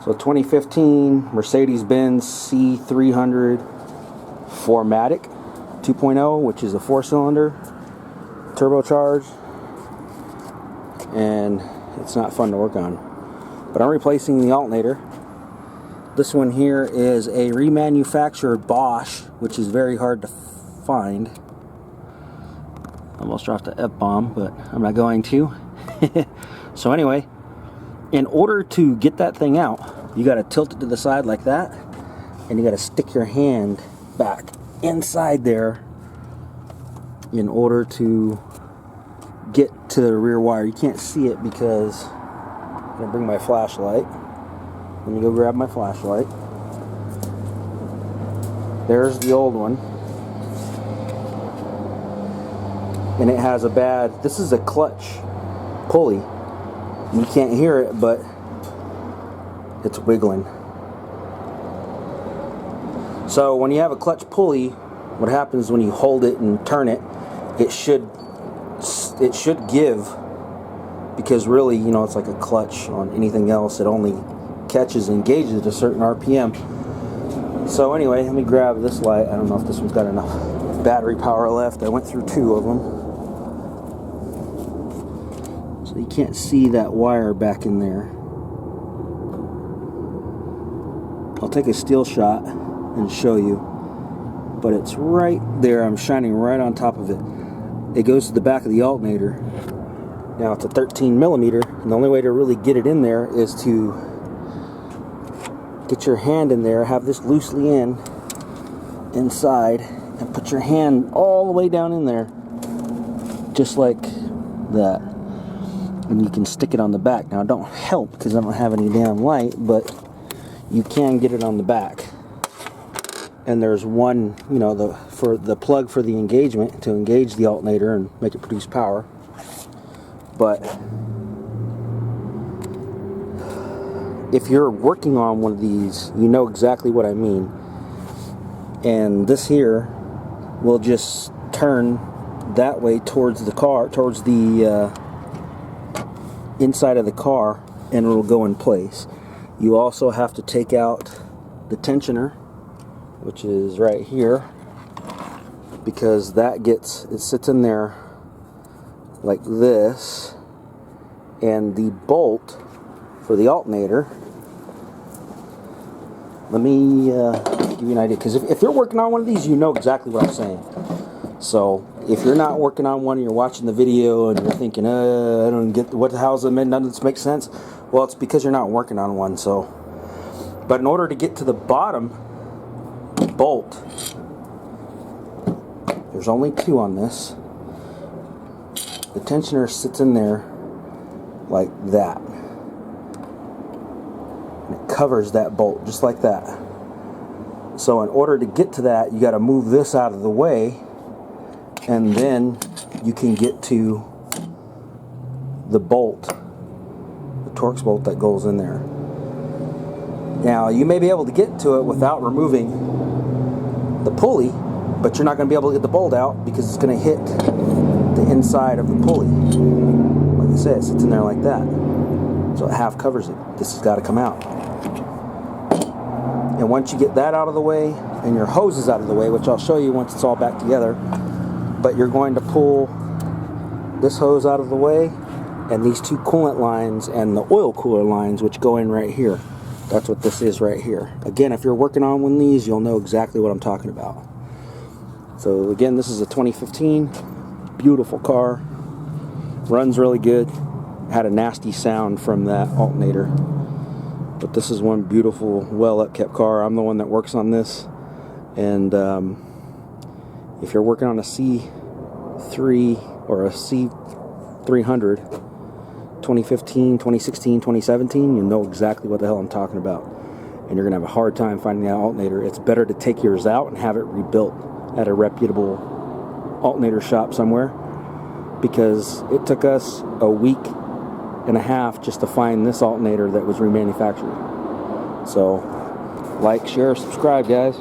So 2015 Mercedes C300 4MATIC 2.0, which is a 4-cylinder turbocharged, and it's not fun to work on. But I'm replacing the alternator. This one here is a remanufactured Bosch, which is very hard to find. Almost dropped the F-bomb, but I'm not going to. So anyway, in order to get that thing out, you got to tilt it to the side like that, and you got to stick your hand back inside there in order to get to the rear wire. You can't see it because I'm going to bring my flashlight. Let me go grab my flashlight. There's the old one. And it has a bad, this is a clutch pulley. You can't hear it, but it's wiggling. So when you have a clutch pulley, what happens when you hold it and turn it, it should give, because really, you know, it's like a clutch on anything else. It only catches and engages at a certain RPM. So anyway, let me grab this light. I don't know if this one's got enough battery power left. I went through 2 of them. So you can't see that wire back in there. I'll take a steel shot and show you, but it's right there. I'm shining right on top of it. It goes to the back of the alternator. Now it's a 13 millimeter, and the only way to really get it in there is to get your hand in there, have this loosely inside, and put your hand all the way down in there, just like that. And you can stick it on the back. Now it don't help because I don't have any damn light, but you can get it on the back. And there's one, you know, for the plug for the engagement to engage the alternator and make it produce power. But if you're working on one of these, you know exactly what I mean. And this here will just turn that way towards the car, towards the inside of the car, and it'll go in place. You also have to take out the tensioner, which is right here, because that it sits in there like this, and the bolt for the alternator, let me give you an idea, because if you're working on one of these, you know exactly what I'm saying. So if you're not working on one and you're watching the video and you're thinking, I don't get what the hell's it meant, none of this makes sense, well, it's because you're not working on one. So, but in order to get to the bottom bolt, there's only 2 on this. The tensioner sits in there like that, and it covers that bolt just like that. So in order to get to that, you got to move this out of the way, and then you can get to the bolt, the Torx bolt that goes in there. Now you may be able to get to it without removing the pulley, but you're not going to be able to get the bolt out because it's going to hit the inside of the pulley. Like I said, it sits in there like that, so it half covers it. This has got to come out. And once you get that out of the way and your hose is out of the way, which I'll show you once it's all back together, but you're going to pull this hose out of the way, and these 2 coolant lines and the oil cooler lines, which go in right here. That's what this is right here. Again, if you're working on one of these, you'll know exactly what I'm talking about. So again, this is a 2015, beautiful car, runs really good, had a nasty sound from that alternator, but this is one beautiful, well upkept car. I'm the one that works on this, and if you're working on a C3 or a C300 2015, 2016, 2017, you know exactly what the hell I'm talking about, and you're gonna have a hard time finding that alternator. It's better to take yours out and have it rebuilt at a reputable alternator shop somewhere, because it took us a week and a half just to find this alternator that was remanufactured. So like, share, subscribe, guys.